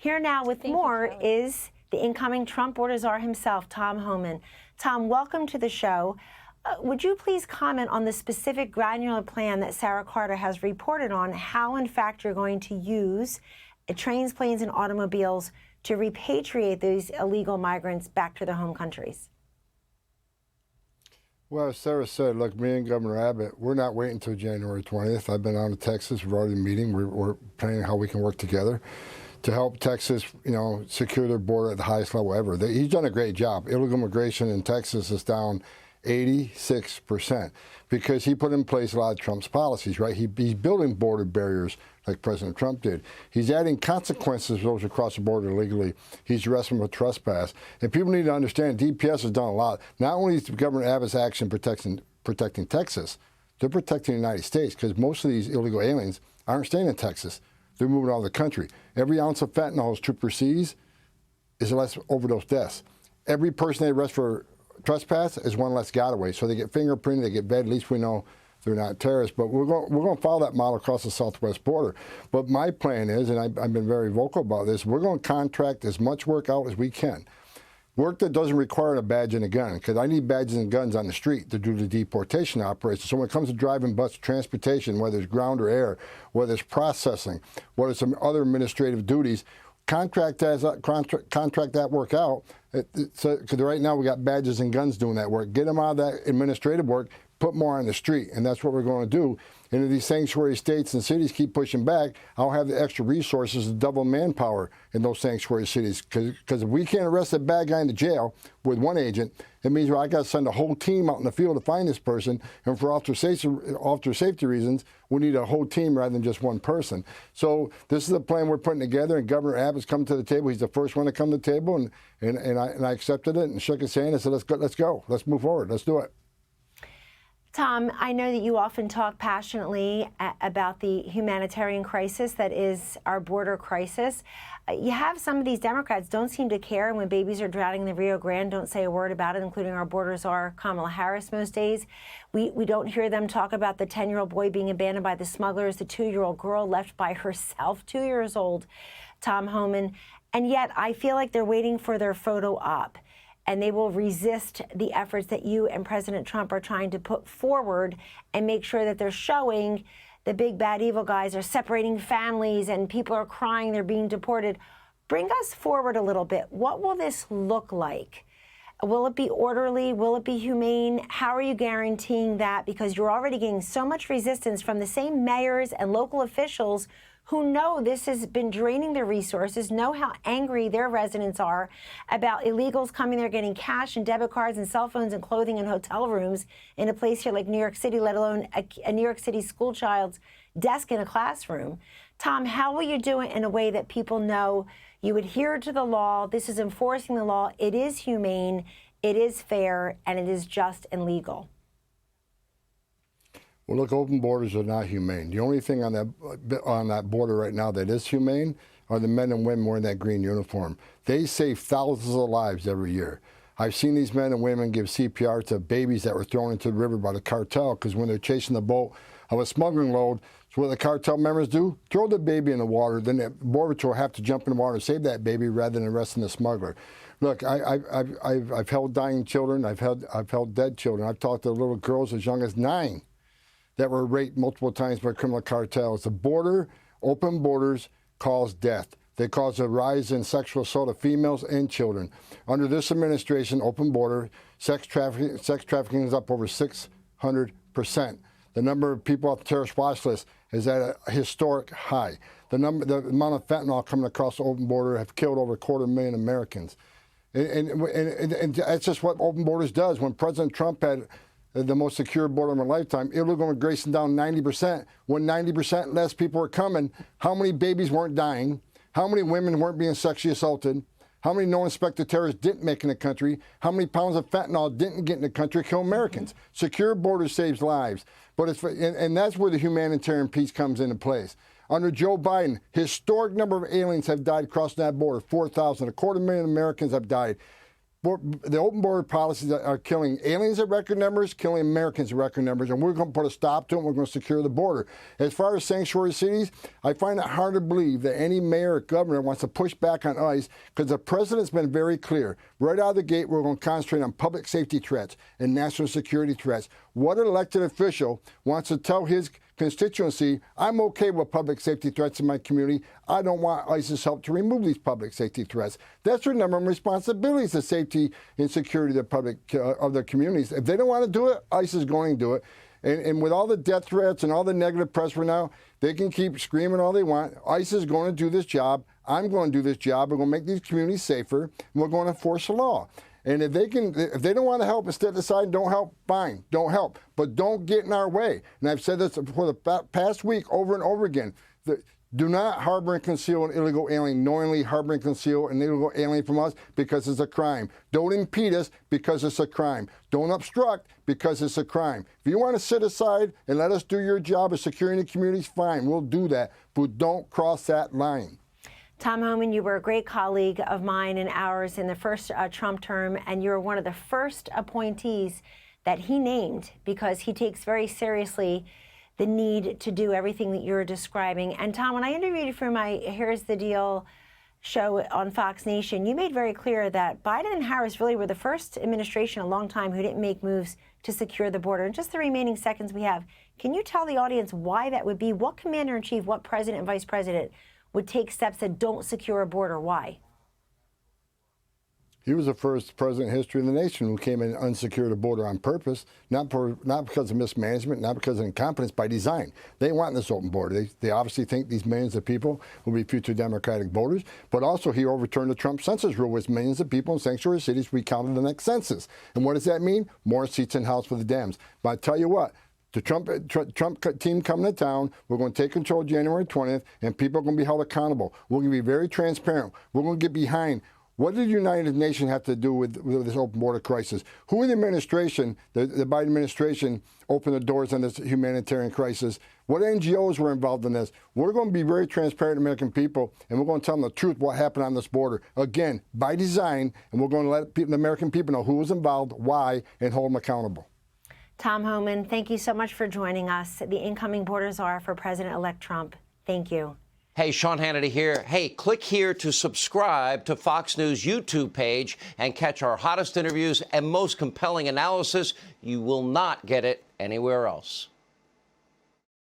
Here now with more is the incoming Trump border czar himself, Tom Homan. Tom, welcome to the show. Would you please comment on the specific granular plan that Sarah Carter has reported on, how in fact you're going to use trains, planes, and automobiles to repatriate these illegal migrants back to their home countries? Well, as Sarah said, look, me and Governor Abbott, we're not waiting until January 20th. I've been out to Texas. We're already meeting. We're planning how we can work together to help Texas, secure their border at the highest level ever. He's done a great job. Illegal immigration in Texas is down 86% because he put in place a lot of Trump's policies, right? He's building border barriers like President Trump did. He's adding consequences for those who cross the border illegally. He's arresting them for trespass. And people need to understand DPS has done a lot. Not only is Governor Abbott's action protecting Texas, they're protecting the United States because most of these illegal aliens aren't staying in Texas. They're moving out of the country. Every ounce of fentanyl his trooper sees is less overdose deaths. Every person they arrest for trespass is one less getaway. So they get fingerprinted, they get vetted. At least we know they're not terrorists. But we're going to follow that model across the southwest border. But my plan is, and I've been very vocal about this, we're going to contract as much work out as we can. Work that doesn't require a badge and a gun, because I need badges and guns on the street to do the deportation operation. So when it comes to driving bus transportation, whether it's ground or air, whether it's processing, whether it's some other administrative duties, contract that work out. Because right now we got badges and guns doing that work. Get them out of that administrative work, put more on the street, and that's what we're going to do. And if these sanctuary states and cities keep pushing back, I'll have the extra resources to double manpower in those sanctuary cities. Because if we can't arrest a bad guy in the jail with one agent, it means I got to send a whole team out in the field to find this person. And for officer safety reasons, we need a whole team rather than just one person. So this is the plan we're putting together, and Governor Abbott's coming to the table. He's the first one to come to the table, and I accepted it and shook his hand and said, let's go, let's move forward, let's do it. Tom, I know that you often talk passionately about the humanitarian crisis that is our border crisis. You have some of these Democrats don't seem to care, and when babies are drowning in the Rio Grande, don't say a word about it, including our border czar, Kamala Harris, most days. We don't hear them talk about the 10-year-old boy being abandoned by the smugglers, the 2-year-old girl left by herself, 2 years old, Tom Homan. And yet I feel like they're waiting for their photo op, and they will resist the efforts that you and President Trump are trying to put forward and make sure that they're showing the big bad evil guys are separating families and people are crying they're being deported. Bring us forward a little bit. What will this look like? Will it be orderly? Will it be humane? How are you guaranteeing that? Because you're already getting so much resistance from the same mayors and local officials who know this has been draining their resources, know how angry their residents are about illegals coming there getting cash and debit cards and cell phones and clothing and hotel rooms in a place here like New York City, let alone a New York City school child's desk in a classroom. Tom, how will you do it in a way that people know you adhere to the law, this is enforcing the law, it is humane, it is fair, and it is just and legal? Well, look, open borders are not humane. The only thing on that border right now that is humane are the men and women wearing that green uniform. They save thousands of lives every year. I've seen these men and women give CPR to babies that were thrown into the river by the cartel, because when they're chasing the boat of a smuggling load, so what the cartel members do, throw the baby in the water, then the Border Patrol have to jump in the water and save that baby rather than arresting the smuggler. Look, I've held dying children, I've held dead children. I've talked to little girls as young as 9 that were raped multiple times by criminal cartels. The border, open borders, cause death. They cause a rise in sexual assault of females and children. Under this administration, open border, sex trafficking is up over 600%. The number of people off the terrorist watch list is at a historic high. The amount of fentanyl coming across the open border have killed over 250,000 Americans. And that's just what open borders does. When President Trump had the most secure border of my lifetime, illegal immigration down 90%. When 90% less people were coming, how many babies weren't dying? How many women weren't being sexually assaulted? How many no-inspected terrorists didn't make in the country? How many pounds of fentanyl didn't get in the country, kill Americans? Secure borders saves lives. But and that's where the humanitarian piece comes into place. Under Joe Biden, historic number of aliens have died crossing that border, 4,000. 250,000 Americans have died. the open border policies are killing aliens at record numbers, killing Americans at record numbers, and we're going to put a stop to it. We're going to secure the border. As far as sanctuary cities, I find it hard to believe that any mayor or governor wants to push back on ICE, because the president's been very clear. Right out of the gate, we're going to concentrate on public safety threats and national security threats. What elected official wants to tell his constituency, I'm okay with public safety threats in my community. I don't want ICE's help to remove these public safety threats. That's their number one responsibility, is the safety and security of the public of their communities. If they don't want to do it, ICE is going to do it. And with all the death threats and all the negative press for now, they can keep screaming all they want. ICE is going to do this job. I'm going to do this job. We're going to make these communities safer, and we're going to enforce the law. And if they don't want to help, instead decide don't help, fine, don't help. But don't get in our way. And I've said this for the past week over and over again. Do not harbor and conceal an illegal alien, knowingly harbor and conceal an illegal alien from us, because it's a crime. Don't impede us, because it's a crime. Don't obstruct, because it's a crime. If you want to sit aside and let us do your job of securing the communities, fine, we'll do that. But don't cross that line. Tom Homan, you were a great colleague of mine and ours in the first Trump term, and you were one of the first appointees that he named, because he takes very seriously the need to do everything that you're describing. And Tom, when I interviewed you for my Here's the Deal show on Fox Nation, you made very clear that Biden and Harris really were the first administration in a long time who didn't make moves to secure the border. In just the remaining seconds we have, can you tell the audience why that would be? What commander-in-chief, what president and vice president would take steps that don't secure a border? Why? He was the first president in history of the nation who came in and unsecured a border on purpose, not because of mismanagement, not because of incompetence, by design. They want this open border. They obviously think these millions of people will be future Democratic voters, but also he overturned the Trump census rule, which millions of people in sanctuary cities recounted the next census. And what does that mean? More seats in House for the Dems. But I tell you what, the Trump team coming to town, we're going to take control January 20th, and people are going to be held accountable. We're going to be very transparent. We're going to get behind. What did the United Nations have to do with this open border crisis? Who in the administration, the Biden administration, opened the doors on this humanitarian crisis? What NGOs were involved in this? We're going to be very transparent to American people, and we're going to tell them the truth, what happened on this border. Again, by design, and we're going to let the American people know who was involved, why, and hold them accountable. Tom Homan, thank you so much for joining us. The incoming border czar for President-elect Trump. Thank you. Hey, Sean Hannity here. Hey, click here to subscribe to Fox News YouTube page and catch our hottest interviews and most compelling analysis. You will not get it anywhere else.